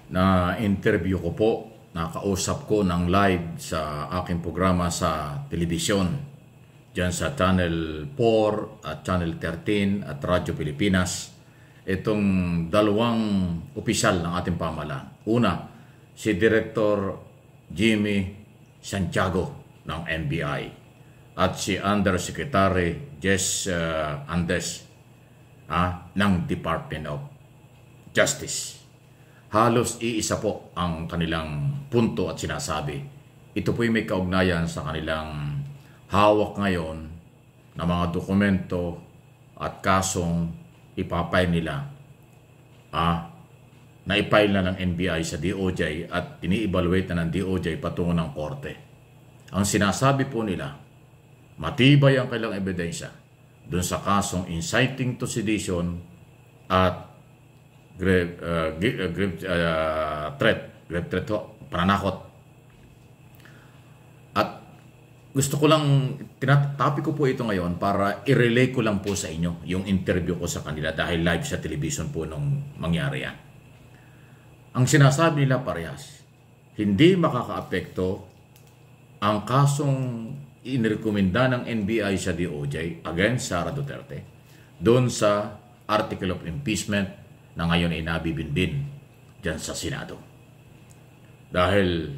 na interview ko po, nakausap ko ng live sa aking programa sa telebisyon dyan sa Channel 4 at Channel 13 at Radyo Pilipinas. Itong dalawang opisyal ng ating pamahalaan. Una, si Director Jimmy Santiago ng NBI at si Undersecretary Jess Andes ng Department of Justice. Halos iisa po ang kanilang punto at sinasabi. Ito po may kaugnayan sa kanilang hawak ngayon na mga dokumento at kasong ipapile nila na ipile na ng NBI sa DOJ at ini-evaluate na ng DOJ patungo ng korte. Ang sinasabi po nila, matibay ang kailang ebidensya dun sa kasong inciting to sedition at grave threat, pananakot. At gusto ko lang, tinatapi ko po ito ngayon para i-relay ko lang po sa inyo yung interview ko sa kanila dahil live sa television po nung mangyari yan. Ang sinasabi nila parehas, hindi makakaapekto ang kasong inirekomenda ng NBI sa DOJ against Sara Duterte doon sa article of impeachment na ngayon ay nabibinbin dyan sa Senado. Dahil,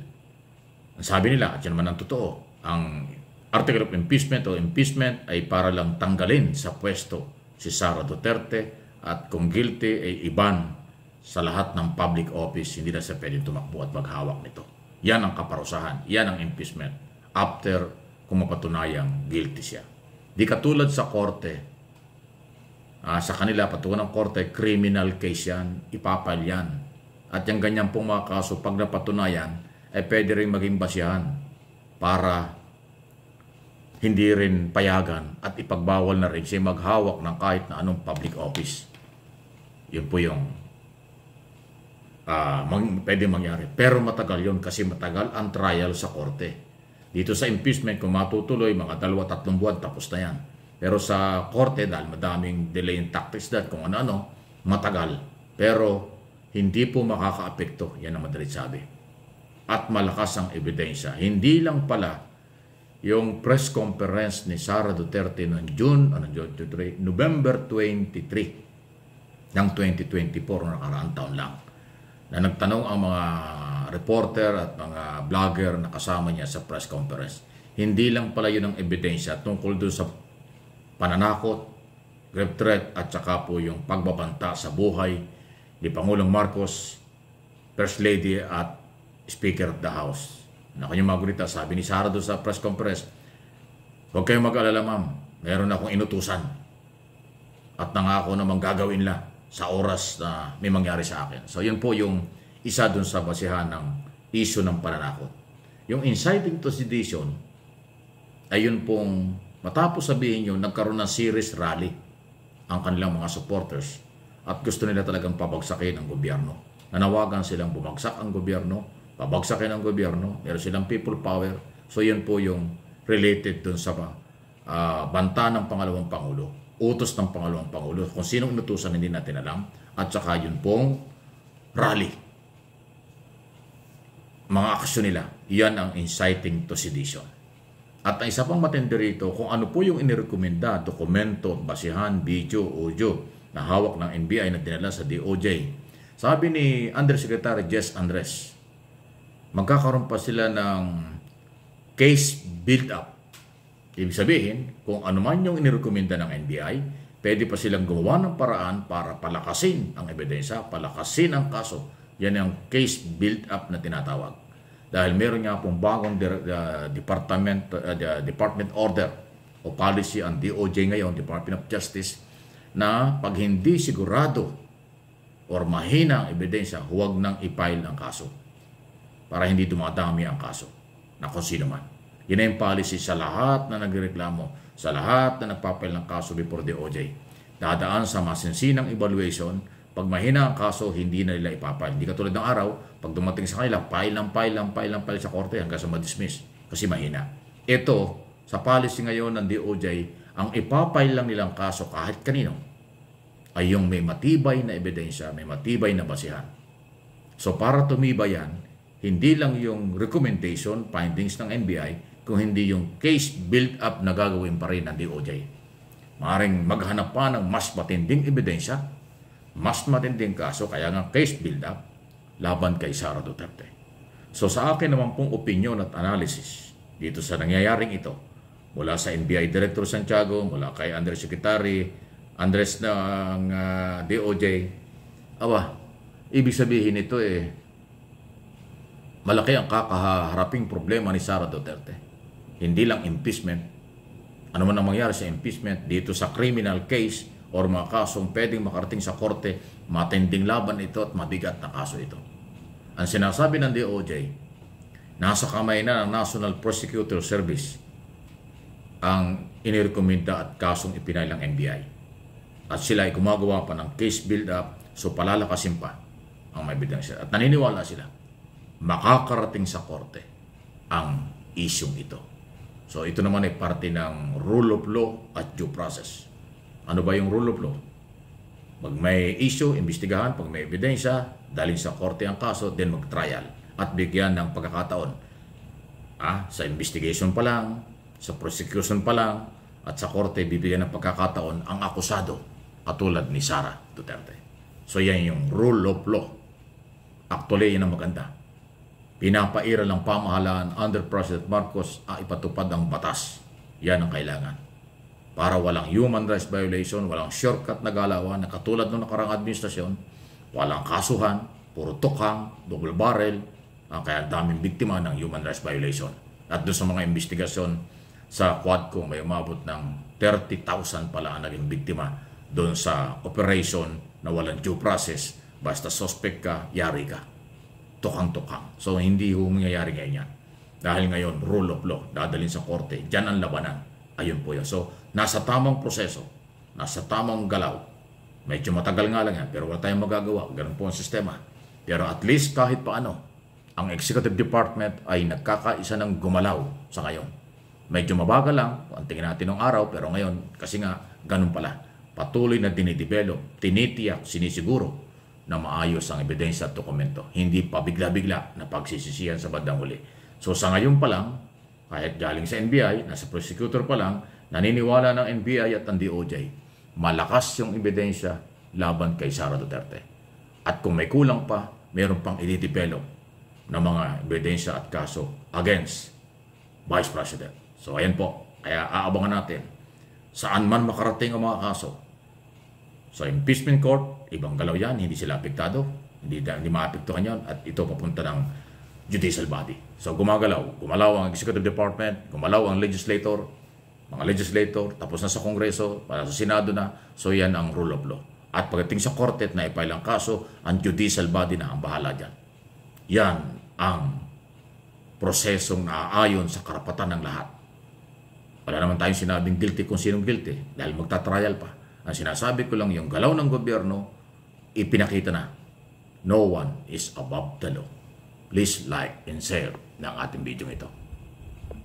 ang sabi nila, at yan naman ang totoo, ang article of impeachment o impeachment ay para lang tanggalin sa pwesto si Sara Duterte at kung guilty ay iban sa lahat ng public office, hindi na siya pwedeng tumakbo at maghawak nito. Yan ang kaparusahan, yan ang impeachment after kung mapatunayang guilty siya. Di katulad sa korte, sa kanila patungo ng korte, criminal case yan, ipapal yan. At yung ganyan pong mga kaso, pag napatunayan, ay pwede rin maging basihan para hindi rin payagan at ipagbawal na rin siya maghawak ng kahit na anong public office. Yun po yung pwede mangyari. Pero matagal yun kasi matagal ang trial sa korte. Dito sa impeachment, kung matutuloy, mga 2-3 buwan, tapos na yan. Pero sa korte, dahil madaming delaying tactics dahil kung ano-ano, matagal. Pero hindi po makakaapekto, yan ang madalit sabi. At malakas ang ebidensya. Hindi lang pala yung press conference ni Sara Duterte noong November 23 ng 2024, nakaraang taon lang, na nagtanong ang mga reporter at mga vlogger na kasama niya sa press conference. Hindi lang pala yun ang ebidensya tungkol doon sa pananakot, grave threat at saka po yung pagbabanta sa buhay ni Pangulong Marcos, First Lady at Speaker of the House. Na kanyang magulita, sabi ni Sara doon sa press conference, huwag kayong mag-alala ma'am, meron akong inutusan at nangako na gagawin lang sa oras na may mangyari sa akin. So yun po yung isa doon sa basihan ng issue ng pananakot. Yung inciting to sedition ay yun pong matapos sabihin nyo, nagkaroon ng series rally ang kanilang mga supporters at gusto nila talagang pabagsakin ang gobyerno. Nanawagan silang bumagsak ang gobyerno, pabagsakin ang gobyerno, meron silang people power. So yun po yung related dun sa banta ng pangalawang Pangulo, utos ng pangalawang Pangulo, kung sinong inutusan hindi natin alam, at saka yun pong rally. Mga aksyon nila, yan ang inciting to sedition. At ang isa pang matindi rito, kung ano po yung inirekomenda, dokumento, basihan, video, audio na hawak ng NBI na dinala sa DOJ. Sabi ni Undersecretary Jess Andres, magkakaroon pa sila ng case build-up. Ibig sabihin, kung ano man yung inirekomenda ng NBI, pwede pa silang gumawa ng paraan para palakasin ang ebidensya, palakasin ang kaso. Yan ang case build-up na tinatawag. Dahil meron nga pong bagong department order o policy ang DOJ ngayon, Department of Justice, na pag hindi sigurado or mahina ang ebidensya, huwag nang i-file ang kaso para hindi dumadami ang kaso na kung sino man. Yan yung policy sa lahat na nagreklamo, sa lahat na nagpapile ng kaso before DOJ. Dadaan sa masinsinang evaluation. Pag mahina ang kaso, hindi na nila ipapile. Hindi katulad ng araw, pag dumating sa kanila, file sa korte hanggang sa ma-dismiss kasi mahina. Ito, sa policy ngayon ng DOJ, ang ipapile lang nilang kaso kahit kanino ay yung may matibay na ebidensya, may matibay na basihan. So para tumibay yan, hindi lang yung recommendation, findings ng NBI, kung hindi yung case build-up na gagawin pa rin ng DOJ. Maaaring maghanap pa ng mas matinding ebidensya, mas matinding kaso, kaya nga case build-up laban kay Sara Duterte. So sa akin naman pong opinion at analysis dito sa nangyayaring ito, mula sa NBI Director Santiago, mula kay Undersecretary Andres ng DOJ, ibig sabihin ito malaki ang kakaharaping problema ni Sara Duterte. Hindi lang impeachment. Ano man ang mangyari sa impeachment, dito sa criminal case or mga kasong pwedeng makarating sa korte, matinding laban ito at mabigat na kaso ito. Ang sinasabi ng DOJ, nasa kamay na ng National Prosecutor Service ang inirekomenda at kasong ipinay ng NBI. At sila ay gumagawa pa ng case build-up, so palalakasin pa ang may ebidensya. At naniniwala sila, makakarating sa korte ang isyong ito. So ito naman ay parte ng rule of law at due process. Ano ba yung rule of law? Pag may issue, imbestigahan. Pag may ebidensya, dalhin sa korte ang kaso, then mag-trial. At bigyan ng pagkakataon. Sa investigation pa lang, sa prosecution pa lang, at sa korte, bibigyan ng pagkakataon ang akusado, katulad ni Sara Duterte. So yan yung rule of law. Actually, yan ang maganda. Pinapaira ng pamahalaan under President Marcos ipatupad ang batas. Yan ang kailangan. Para walang human rights violation, walang shortcut na galawan na katulad ng nakarang administrasyon, walang kasuhan, puro tukhang, double barrel, kaya daming biktima ng human rights violation. At doon sa mga investigasyon sa Quadcom, may umabot ng 30,000 pala ang naging biktima doon sa operation na walang due process. Basta suspect ka, yari ka. Tukang-tukang. So hindi mangyayari ngayon yan. Dahil ngayon, rule of law, dadalhin sa korte, dyan ang labanan. Ayun po yan. So, nasa tamang proseso, nasa tamang galaw. Medyo matagal nga lang yan, pero wala tayong magagawa. Ganun po ang sistema. Pero at least kahit paano, ang Executive Department ay nagkakaisa ng gumalaw sa ngayon. Medyo mabagal lang, ang tingin natin ng araw, pero ngayon, kasi nga, ganun pala. Patuloy na dinidevelop, tinitiyak, sinisiguro na maayos ang ebidensya at dokumento. Hindi pa bigla-bigla na pagsisisihan sa bandang huli. So sa ngayon pa lang, kahit galing sa NBI, nasa prosecutor pa lang, naniniwala ng NBI at ng DOJ, malakas yung ebidensya laban kay Sara Duterte. At kung may kulang pa, meron pang i-develop na mga ebidensya at kaso against Vice President. So ayan po, kaya aabangan natin saan man makarating ang mga kaso. Sa impeachment court, ibang galaw yan, hindi sila apektado, hindi maapektuhan yan, at ito papunta ng judicial body. So gumalaw ang Executive Department, gumalaw ang legislator, mga legislator, tapos na sa Kongreso, para sa Senado na, so yan ang rule of law. At pagdating sa korte na ipailang kaso, ang judicial body na ang bahala dyan. Yan ang prosesong naaayon sa karapatan ng lahat. Wala naman tayong sinabing guilty kung sinong guilty, dahil magta-trial pa. Ang sinasabi ko lang yung galaw ng gobyerno, ipinakita na. No one is above the law. Please like and share ng ating video ito.